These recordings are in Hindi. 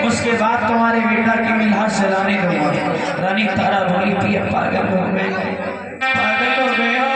उसके बाद तुम्हारे बेटा की मिलहार चलाने दूंगा। रानी तारा बोली पिया पागल हो गए, पागल हो गए हो।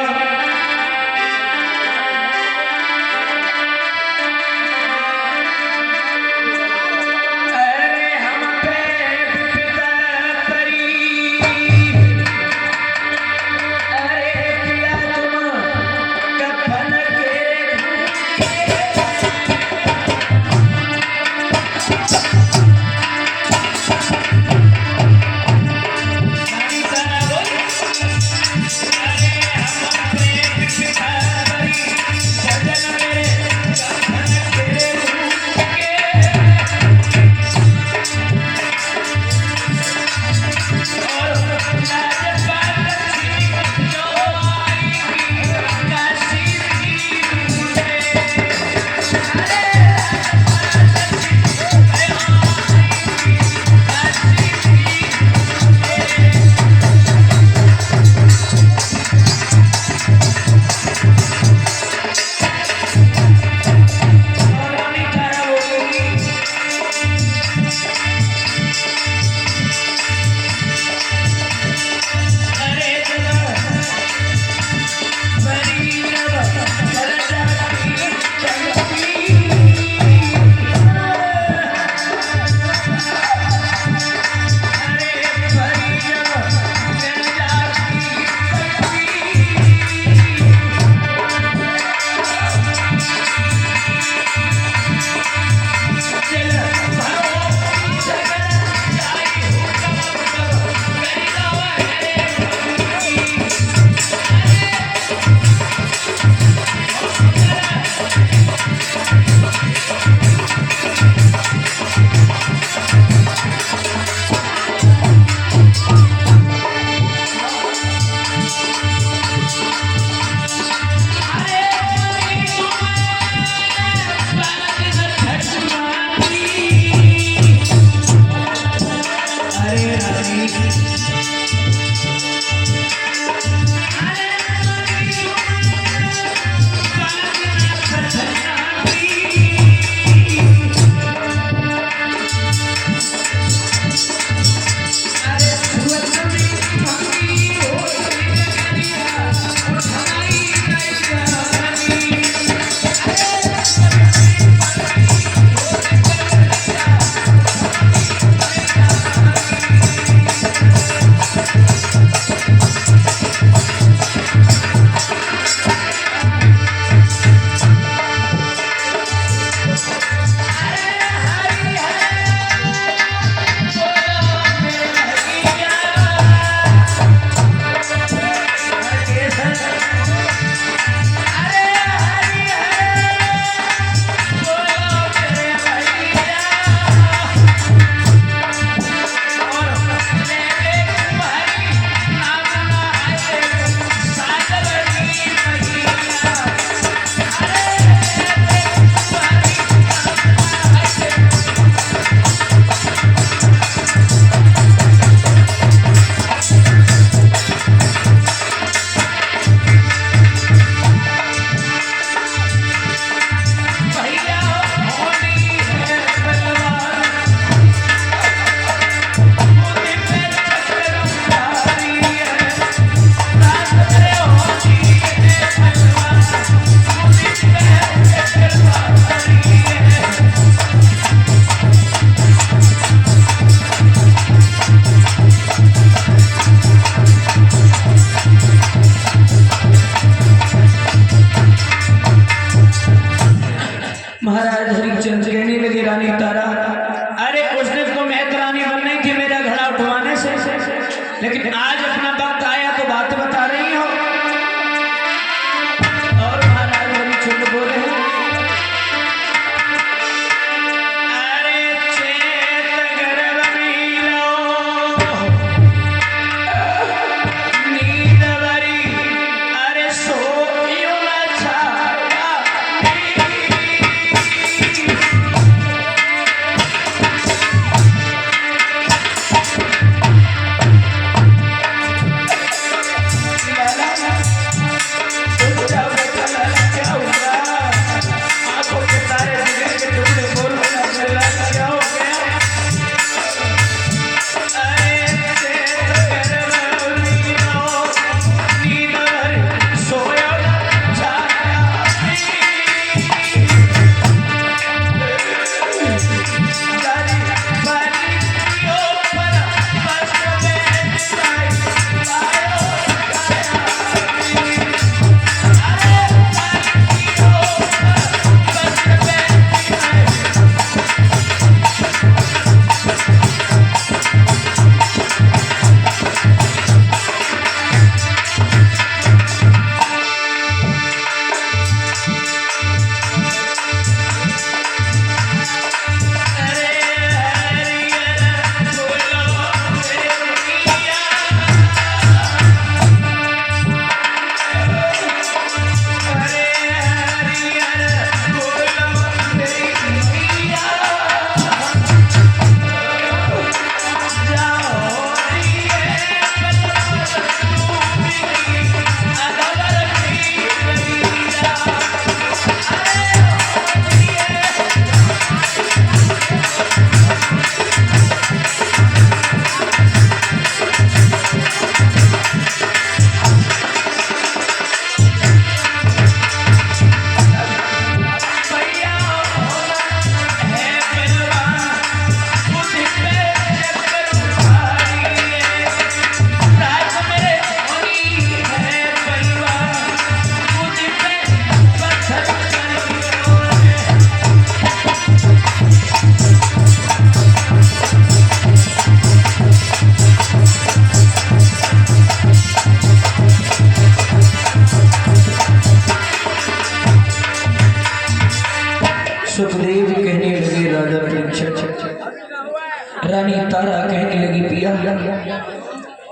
तारा कहने लगी पिया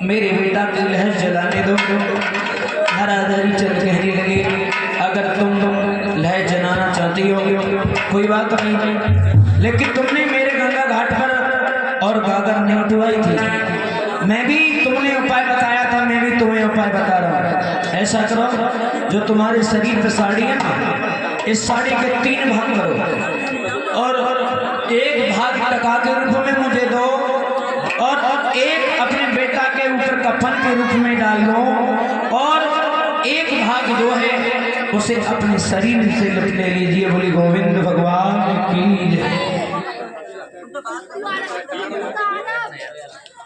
मेरे बेटा की लहर जलाने दो। महाराज हरिचंद कहने लगे अगर तुम लहर जलाना चाहती हो कोई बात नहीं, लेकिन तुमने मेरे गंगा घाट पर और गागर नहीं उठवाई थी, मैं भी तुमने उपाय बताया था, मैं भी तुम्हें उपाय बता रहा हूँ। ऐसा करो जो तुम्हारे शरीर पे साड़ी है ना, इस साड़ी के 3 भाग करो और एक भाग टका के रूप में मुझे दो और एक अपने बेटा के ऊपर कफन के रूप में डाल दो और एक भाग जो है उसे अपने शरीर से लपटे लीजिए। बोली गोविंद भगवान की जय।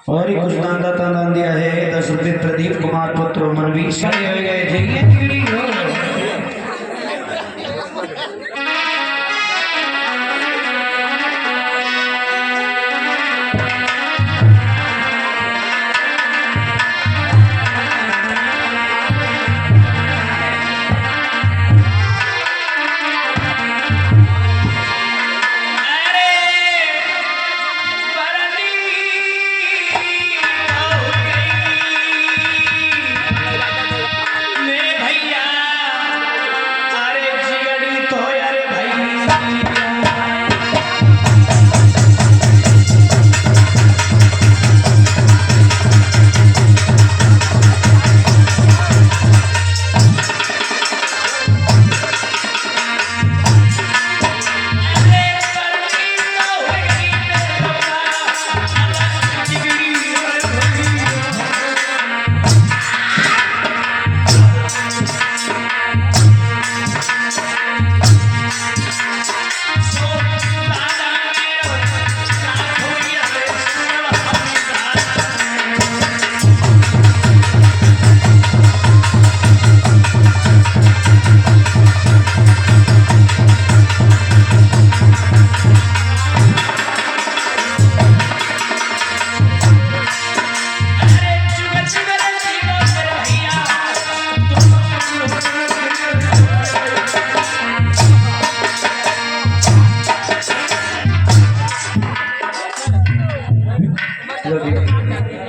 और कुछ दान दिया है 10 रुपये प्रदीप कुमार पुत्र मनवी सारे गए थे।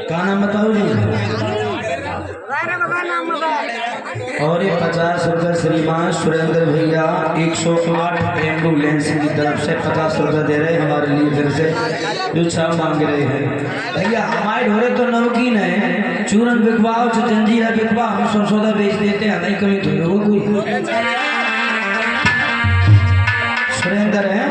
का नाम बताओ जी। और ये 50 रुपये श्रीमान सुरेंद्र भैया 108 एम्बुलेंस की तरफ से 50 रुपये दे रहे हैं हमारे लिए, फिर से जो छा मांग रहे हैं। भैया हमारे ढोरे तो नमकीन है, चूरन बिकवाओ जंजीरा बिकवा, हम सौदा बेच देते हैं, नहीं कभी तो कोई सुरेंद्र है।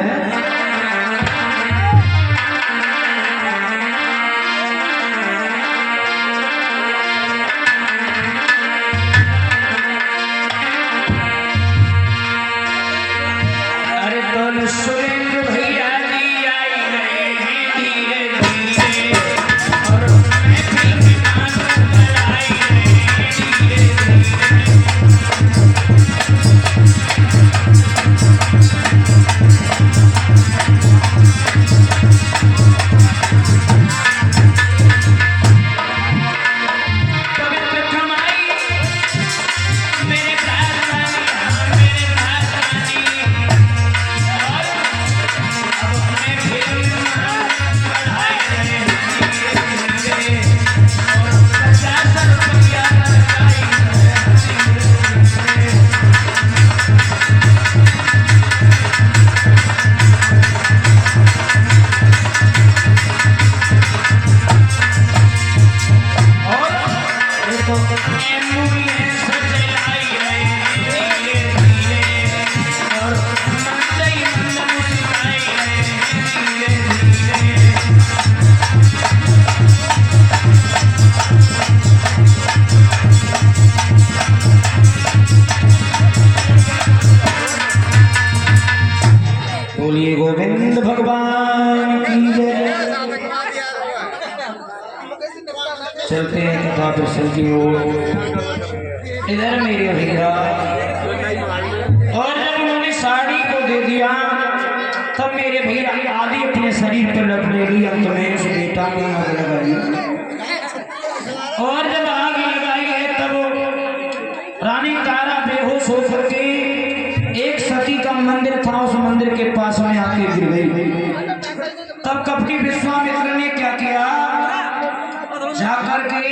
सुरेंद्र भैया जी आई रहे हैं धीरे धीरे और आई रहे धीरे बोलिए गोविंद भगवान की जय। चलते हैं कथा प्रसंग की ओर। इधर मेरे भैया और जब उन्होंने साड़ी को दे दिया तब मेरे भैया आदि अपने शरीर पर रखने लिया, तुम्हें उस बेटा में आग लगाई और जब आग लगाई है तब रानी तारा बेहोश हो करके एक सती का मंदिर था, उस मंदिर के पास में आके गिर गई। तब कपटी विश्वामित्र ने क्या किया, जाकर के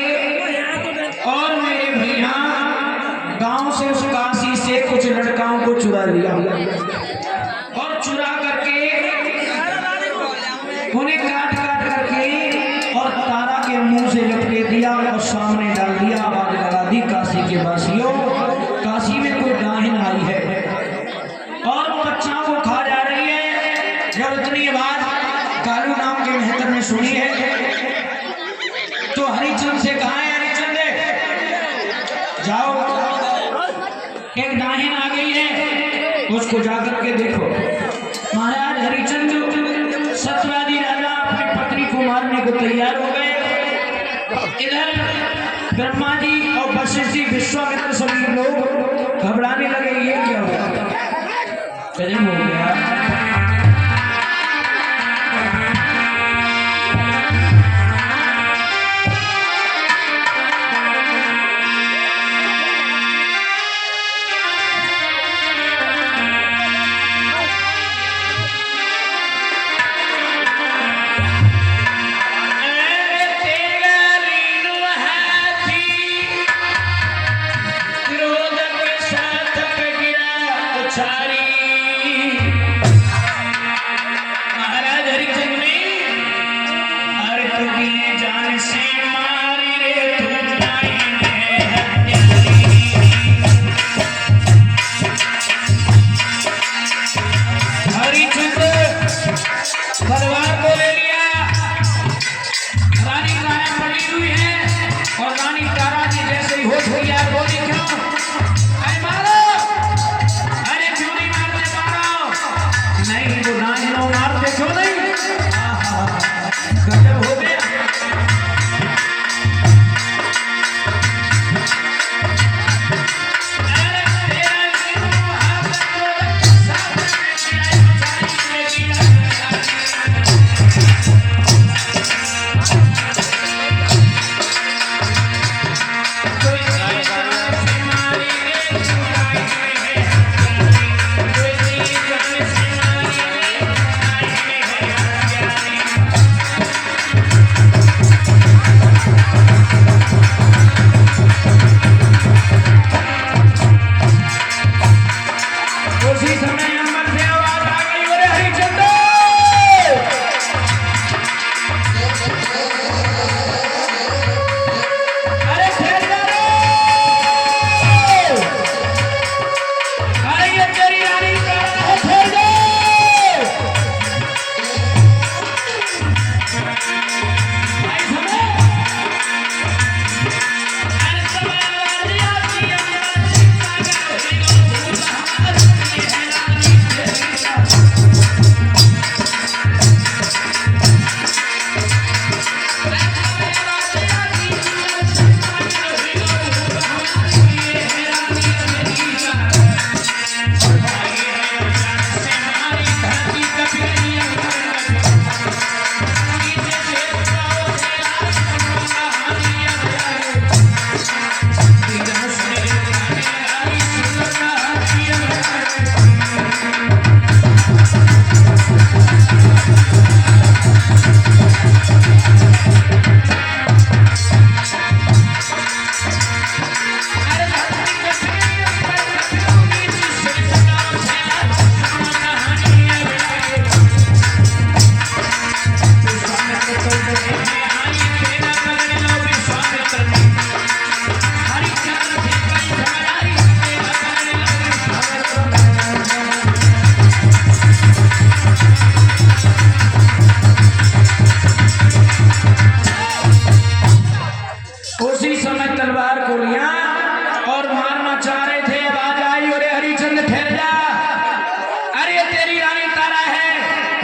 और मेरे भैया गांव से उस काशी से कुछ लड़काओं को चुरा लिया और चुरा करके उन्हें काट काट करके और तारा के मुंह से लपटे दिया और सामने डाल दिया। आवाज लगा दी, काशी के वासियों, काशी में कोई डाहिन आई है और बच्चों को खा जा रही है। जब इतनी बात कालू नाम के महंतर ने सुनी है तो हरिचंद से कहा है, हरिचंद जाओ, एक डाहिन आ गई है, उसको जाकर के देखो। महाराज हरिचंद सत्यवादी राजा अपनी पत्नी को मारने को तैयार हो गए। इधर ब्रह्मा जी और वशिष्ठ जी, विश्वामित्र सभी लोग घबराने लगे, ये क्या हुआ, गजब हो गया। महाराज हरिचंद ने अर्थ दिए जान से मारी रे हरिचंद तलवार को ले लिया। रानी तारा पड़ी हुई है और रानी तारा जी जैसे ही होश हुई है बोली, क्यों अरे मारो, अरे क्यों नहीं मारते, मारो नहीं, वो नाइनो मारते क्यों नहीं, गजब हो गया।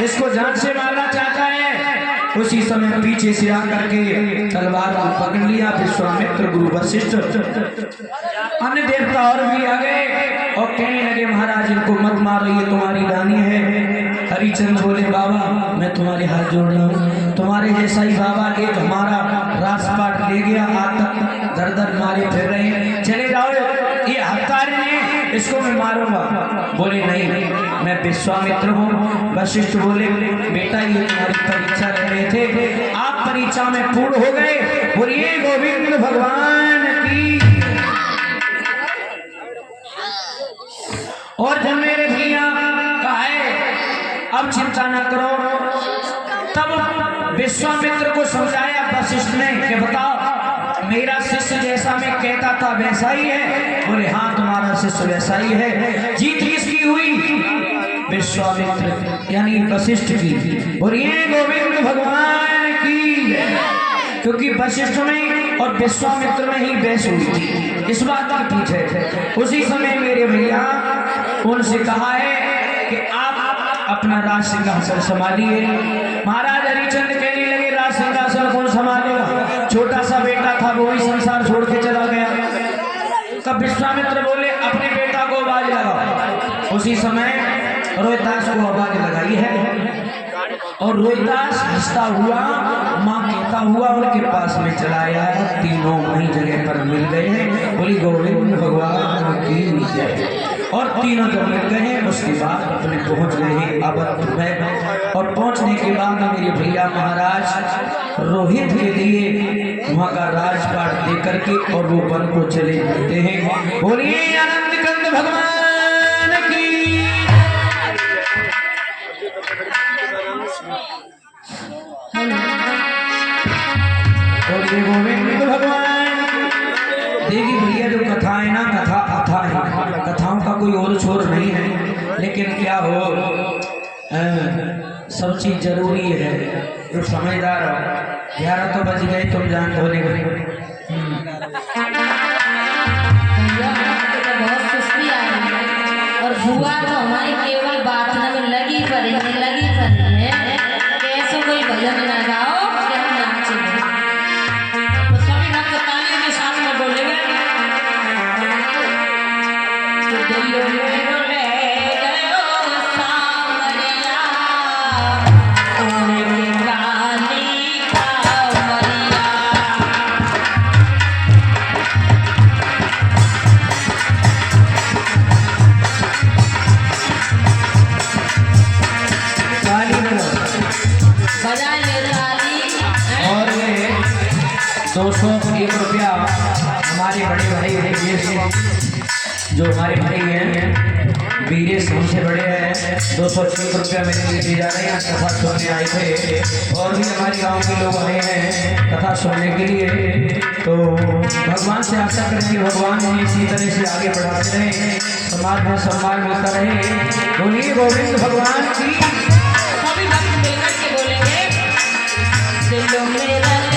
इसको जान से मारना चाहता है। उसी समय पीछे से आकर के तलवार को पकड़ लिया विश्वामित्र, गुरु वशिष्ठ, अन्य देवता और भी आ गए और कहने लगे महाराज इनको मत मारो, ये तुम्हारी रानी है। हरिचंद बोले बाबा मैं तुम्हारे हाथ जोड़ रहा हूँ, तुम्हारे जैसा ही बाबा एक हमारा राजपाट ले गया, आज तक दर दर मारे फिर रहे, चले जाओ। ये हत्यारे ने इसको मैं मारूंगा। बोले नहीं, मैं विश्वामित्र हूँ। वशिष्ठ बोले बेटा ये तुम्हारी परीक्षा ले रहे थे, आप परीक्षा में पूर्ण हो गए। बोलिए गोविंद भगवान की। और जब मेरे भैया कहा अब चिंता ना करो, तब विश्वामित्र को समझाया वशिष्ठ ने कि बताओ मेरा शिष्य जैसा मैं कहता था वैसा ही है। बोले हाँ तुम्हारा शिष्य वैसा ही है। जीत किसकी हुई? विश्वामित्र यानी वशिष्ठ की। बोलिए गोविंद भगवान की। क्योंकि वशिष्ठ में और विश्वामित्र में ही बहस हुई थी इस बात के पीछे। उसी समय मेरे भैया उनसे कहा है कि आप अपना राज सिंहासन संभालिए। महाराज हरिश्चंद्र कहने लगे राज सिंहासन कौन संभालेगा, छोटा सा बेटा था वो ही संसार छोड़ के चला गया। तब विश्वामित्र बोले अपने बेटा को आवाज लगाओ। उसी समय रोहिदास को आवाज लगाई है और रोहिदास हंसता हुआ माँ कहता हुआ उनके पास में चला आया। तीनों वही जगह पर मिल गए हैं। बोली गोविंद भगवान की जय। और तीनों जब मिल गए हैं उसके बाद अपने पहुंच गए हैं अवध में। और पहुंचने के बाद मेरे भैया महाराज रोहित के लिए वहां का राजपाट दे करके और वो वन को चले जाते हैं। बोलिए आनंद कंद भगवान की। बोलिए गोविंद भगवान। देखिए भैया जो कथा है ना, कथा अथा है, कथाओं का कोई और छोर नहीं है। लेकिन क्या हो सब चीज जरूरी है। जो समझदार हो 11 तो बज गए, तुम जान धोने को बहुत सुस्ती आ रही है। और बुआ तो हमारी केवल बातना में लगी पड़ी है। कैसे कोई भजन ना गाओ क्या नाचे। तो सभी भक्त ताली के साथ में बोलेंगे दिलों में बोले गयो सामरिया उनके गाने का मरिया। और ये 201 रुपया हमारे बड़े भाई हैं, जो हमारे भाई हैं वीरेश हमसे बड़े हैं। 201 रुपया मेरे लिए दी जा रही है। कथा सुनने आए थे और भी हमारे गांव के लोग आए हैं कथा सुनने के लिए। तो भगवान से आशा करें कि भगवान हमें इसी तरह से आगे बढ़ाते रहे, समाज में सम्मान मिलता रहे। बोलिए गोविंद भगवान की। सभी भक्त मिलकर के बोलेंगे दिलों में